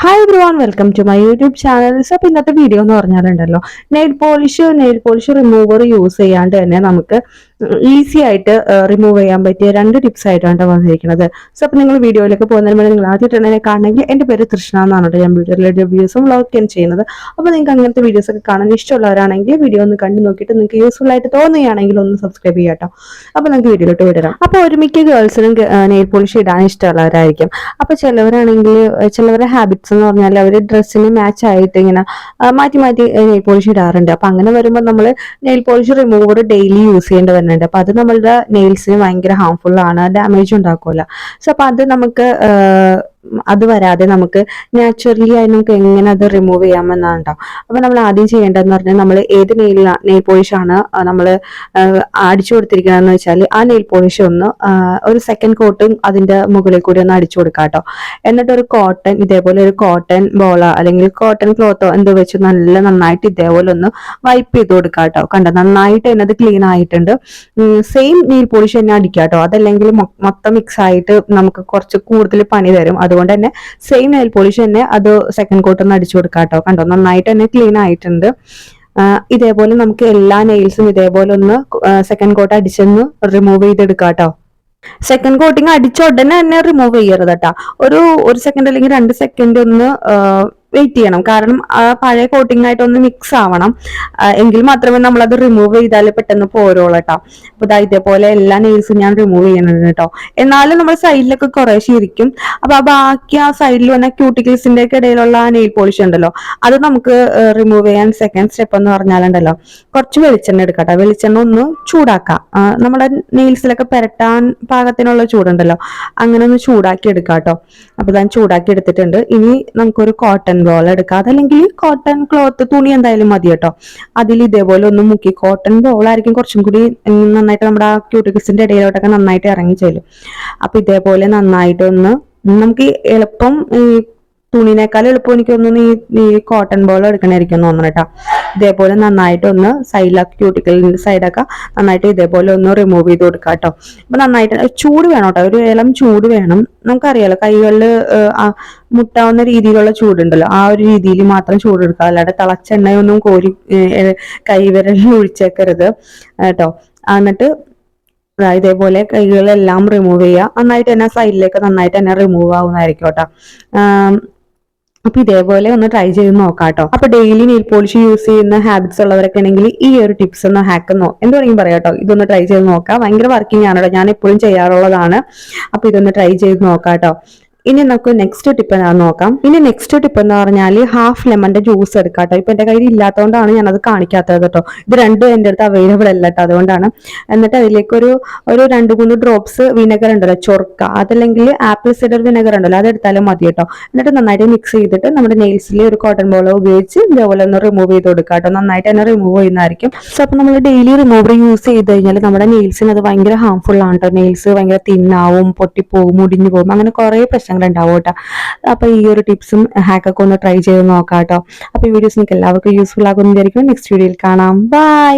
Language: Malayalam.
Hi everyone, welcome to my YouTube channel. അപ്പോൾ ഇന്നത്തെ വീഡിയോ എന്ന് പറഞ്ഞാലുണ്ടല്ലോ, നെയിൽ പോളിഷ് റിമൂവർ യൂസ് ചെയ്യാണ്ട് തന്നെ നമുക്ക് ഈസി ആയിട്ട് റിമൂവ് ചെയ്യാൻ പറ്റിയ 2 ടിപ്സ് ആയിട്ടാണ് വന്നിരിക്കുന്നത്. സോ അപ്പോൾ നിങ്ങൾ വീഡിയോയിലേക്ക് പോകുന്നതിന് മുന്നേ നിങ്ങൾ ആദ്യമായിട്ട് എന്നെ കാണണമെങ്കിൽ എൻ്റെ പേര് തൃഷ്ണ എന്നാണ് കേട്ടോ. ഞാൻ വീഡിയോയിലെ റിവ്യൂസും വ്ളോഗൊക്കെയാണ് ചെയ്യുന്നത്. അപ്പോൾ നിങ്ങൾക്ക് അങ്ങനത്തെ വീഡിയോസ് ഒക്കെ കാണാൻ ഇഷ്ടമുള്ളവരാണെങ്കിൽ വീഡിയോ ഒന്ന് കണ്ടു നോക്കിയിട്ട് നിങ്ങൾക്ക് യൂസ്ഫുൾ ആയിട്ട് തോന്നുകയാണെങ്കിൽ ഒന്ന് സബ്സ്ക്രൈബ് ചെയ്യാം കേട്ടോ. അപ്പോൾ നമുക്ക് വീഡിയോയിലോട്ട് വിടാം. അപ്പോൾ ഒരുമിക്ക ഗേൾസിനും നെയിൽ പോളിഷ് ഇടാൻ ഇഷ്ടമുള്ളവരായിരിക്കും. അപ്പോൾ ചിലവരുടെ ഹാബിറ്റ്സ് എന്ന് പറഞ്ഞാൽ അവർ ഡ്രസ്സിന് മാച്ച് ആയിട്ട് ഇങ്ങനെ മാറ്റി മാറ്റി നെയിൽ പോളിഷ് ഇടാറുണ്ട്. അപ്പൊ അങ്ങനെ വരുമ്പോൾ നമ്മൾ nail polish remover daily use ചെയ്യേണ്ടി വരുന്നുണ്ട്. അപ്പൊ അത് നമ്മളുടെ നെയിൽസിന് ഭയങ്കര ഹാർംഫുൾ ആണ്, ഡാമേജ് ഉണ്ടാക്കില്ല. സോ അപ്പൊ അത് നമുക്ക് അത് വരാതെ നമുക്ക് നാച്ചുറലി ആയി നമുക്ക് എങ്ങനെ അത് റിമൂവ് ചെയ്യാമെന്നാണ് കേട്ടോ. അപ്പൊ നമ്മൾ ആദ്യം ചെയ്യേണ്ടതെന്ന് പറഞ്ഞാൽ നമ്മൾ ഏത് നെയിൽ പോളിഷ് ആണ് നമ്മൾ അടിച്ചു കൊടുത്തിരിക്കുന്നതെന്ന് വെച്ചാൽ ആ നെയിൽ പോളിഷ് ഒന്ന് ഒരു സെക്കൻഡ് കോട്ടും അതിന്റെ മുകളിൽ കൂടി ഒന്ന് അടിച്ചു കൊടുക്കാം കേട്ടോ. എന്നിട്ട് ഒരു ഇതേപോലെ ഒരു കോട്ടൺ ബോളോ അല്ലെങ്കിൽ കോട്ടൺ ക്ലോത്തോ എന്തോ വെച്ച് നന്നായിട്ട് ഇതേപോലെ ഒന്ന് വൈപ്പ് ചെയ്ത് കൊടുക്കാം കേട്ടോ. കണ്ടോ, നന്നായിട്ട് തന്നെ അത് ക്ലീൻ ആയിട്ടുണ്ട്. സെയിം നെയിൽ പോളിഷ് തന്നെ അടിക്കാം കേട്ടോ. അതല്ലെങ്കിൽ മൊത്തം മിക്സ് ആയിട്ട് നമുക്ക് കുറച്ച് കൂടുതൽ പണി തരും. അതുകൊണ്ട് തന്നെ സെയിം നെയിൽ പോളിഷ് തന്നെ അത് സെക്കൻഡ് കോട്ട് ഒന്ന് അടിച്ചു കൊടുക്കാം കേട്ടോ. കണ്ടോ, നന്നായിട്ട് തന്നെ ക്ലീൻ ആയിട്ടുണ്ട്. ഇതേപോലെ നമുക്ക് എല്ലാ നെയിൽസും ഇതേപോലെ ഒന്ന് സെക്കൻഡ് കോട്ട് അടിച്ചൊന്ന് റിമൂവ് ചെയ്തെടുക്കാം കേട്ടോ. സെക്കൻഡ് കോട്ടിങ് അടിച്ച ഉടനെ തന്നെ റിമൂവ് ചെയ്യരുത് കേട്ടോ. ഒരു സെക്കൻഡ് അല്ലെങ്കിൽ 2 സെക്കൻഡ് ഒന്ന് വെയിറ്റ് ചെയ്യണം. കാരണം ആ പഴയ കോട്ടിംഗ് ആയിട്ട് ഒന്ന് മിക്സ് ആവണം. എങ്കിൽ മാത്രമേ നമ്മൾ അത് റിമൂവ് ചെയ്താൽ പെട്ടെന്ന് പോരുള്ളൂ കേട്ടോ. അപ്പൊ ഇതേപോലെ എല്ലാ നെയിൽസും ഞാൻ റിമൂവ് ചെയ്യുന്നുണ്ട് കേട്ടോ. എന്നാലും നമ്മൾ സൈഡിലൊക്കെ കുറേശ്ശെ ഇരിക്കും. അപ്പൊ ബാക്കി ആ സൈഡിൽ വന്ന ക്യൂട്ടിക്കിൾസിന്റെ ഒക്കെ ഇടയിലുള്ള ആ നെയിൽ പോളിഷ് ഉണ്ടല്ലോ, അത് നമുക്ക് റിമൂവ് ചെയ്യാൻ സെക്കൻഡ് സ്റ്റെപ്പ് എന്ന് പറഞ്ഞാലുണ്ടല്ലോ, കുറച്ച് വെളിച്ചെണ്ണ എടുക്കട്ടോ. വെളിച്ചെണ്ണ ഒന്ന് ചൂടാക്കാം. നമ്മുടെ നെയിൽസിലൊക്കെ പുരട്ടാൻ പാകത്തിനുള്ള ചൂടുണ്ടല്ലോ, അങ്ങനെ ഒന്ന് ചൂടാക്കി എടുക്കാം കേട്ടോ. അപ്പൊ ഞാൻ ചൂടാക്കി എടുത്തിട്ടുണ്ട്. ഇനി നമുക്കൊരു കോട്ടൺ ബോൾ എടുക്കാം. അതല്ലെങ്കിൽ കോട്ടൺ ക്ലോത്ത് തുണി എന്തായാലും മതി കേട്ടോ. അതിൽ ഇതേപോലെ ഒന്ന് മുക്കി, കോട്ടൺ ബോൾ ആയിരിക്കും കുറച്ചും കൂടി നന്നായിട്ട് നമ്മുടെ ആ ക്യൂട്ടിക്കിൾസിന്റെ ഇടയിലോട്ടൊക്കെ നന്നായിട്ട് ഇറങ്ങി ചെല്ലും. അപ്പൊ ഇതേപോലെ നന്നായിട്ട് ഒന്ന് നമുക്ക് എളുപ്പം തുണിനേക്കാൾ എളുപ്പം എനിക്ക് തോന്നുന്നു ഈ കോട്ടൺ ബോൾ എടുക്കണായിരിക്കും തോന്നുന്നു കേട്ടോ. ഇതേപോലെ നന്നായിട്ട് ഒന്ന് സൈഡിലൊക്കെ ക്യൂട്ടിക്കലിന്റെ സൈഡൊക്കെ നന്നായിട്ട് ഇതേപോലെ ഒന്ന് റിമൂവ് ചെയ്ത് കൊടുക്കാം കേട്ടോ. അപ്പൊ നന്നായിട്ട് ചൂട് വേണം കേട്ടോ, ഒരു ഇളം ചൂട് വേണം. നമുക്കറിയാലോ കൈകളിൽ മുട്ടാവുന്ന രീതിയിലുള്ള ചൂടുണ്ടല്ലോ, ആ ഒരു രീതിയിൽ മാത്രം ചൂടെടുക്കുക. അല്ലാതെ തിളച്ചെണ്ണയൊന്നും കോരി കൈവിരലിൽ ഒഴിച്ചേക്കരുത് കേട്ടോ. എന്നിട്ട് ഇതേപോലെ കൈകളെല്ലാം റിമൂവ് ചെയ്യുക. നന്നായിട്ട് തന്നെ സൈഡിലേക്ക് നന്നായിട്ട് തന്നെ റിമൂവ് ആവുന്നതായിരിക്കും കേട്ടോ. അപ്പൊ ഇതേപോലെ ഒന്ന് ട്രൈ ചെയ്ത് നോക്കാം കേട്ടോ. അപ്പൊ ഡെയിലി നെയിൽ പോളിഷ് യൂസ് ചെയ്യുന്ന ഹാബിറ്റ്സ് ഉള്ളവരൊക്കെ ആണെങ്കിൽ ഈ ഒരു ടിപ്സ് ഒന്ന് ഹാക്കെന്നോ എന്ത് വേണമെങ്കിലും പറയാം കേട്ടോ. ഇതൊന്ന് ട്രൈ ചെയ്ത് നോക്കാം. ഭയങ്കര വർക്കിംഗ് ആണ് കേട്ടോ, ഞാൻ എപ്പോഴും ചെയ്യാറുള്ളതാണ്. അപ്പൊ ഇതൊന്ന് ട്രൈ ചെയ്ത് നോക്കാം കേട്ടോ. ഇനി നമുക്ക് നെക്സ്റ്റ് ടിപ്പ് നോക്കാം. ഇനി നെക്സ്റ്റ് ടിപ്പ് എന്ന് പറഞ്ഞാൽ ഹാഫ് ലെമന്റെ ജ്യൂസ് എടുക്കാം കേട്ടോ. ഇപ്പൊ എന്റെ കയ്യിൽ ഇല്ലാത്തതുകൊണ്ടാണ് ഞാൻ അത് കാണിക്കാത്തത് കേട്ടോ. ഇത് രണ്ടും എന്റെ അടുത്ത് അവൈലബിൾ അല്ല കേട്ടോ, അതുകൊണ്ടാണ്. എന്നിട്ട് അതിലേക്ക് ഒരു 2-3 ഡ്രോപ്സ് വിനെഗർ ഉണ്ടല്ലോ, ചൊർക്ക, അതല്ലെങ്കിൽ ആപ്പിൾ സിഡർ വിനെഗർ ഉണ്ടല്ലോ, അതെടുത്താലും മതി കേട്ടോ. എന്നിട്ട് നന്നായിട്ട് മിക്സ് ചെയ്തിട്ട് നമ്മുടെ നെയിൽസിൽ ഒരു കോട്ടൺ ബോൾ ഉപയോഗിച്ച് ഇതേപോലെ ഒന്ന് റിമൂവ് ചെയ്ത് കൊടുക്കാം കേട്ടോ. നന്നായിട്ട് തന്നെ റിമൂവ് ചെയ്യുന്നതായിരിക്കും. സോ അപ്പൊ നമ്മൾ ഡെയിലി റിമൂവർ യൂസ് ചെയ്ത് കഴിഞ്ഞാൽ നമ്മുടെ നെയിൽസിന് അത് ഭയങ്കര ഹാർംഫുൾ ആണ് കേട്ടോ. നെയിൽസ് ഭയങ്കര തിന്നാവും, പൊട്ടിപ്പോവും, മുടിഞ്ഞു പോകും, അങ്ങനെ കുറെ പ്രശ്നങ്ങൾ ഉണ്ടാവും കേട്ടോ. അപ്പൊ ഈ ഒരു ടിപ്സും ഹാക്കൊക്കെ ഒന്ന് ട്രൈ ചെയ്ത് നോക്കാം കേട്ടോ. അപ്പൊ ഈ വീഡിയോസ് നിങ്ങൾക്ക് എല്ലാവർക്കും യൂസ്ഫുൾ ആകുന്നതായിരിക്കും. നെക്സ്റ്റ് വീഡിയോയിൽ കാണാം. ബൈ.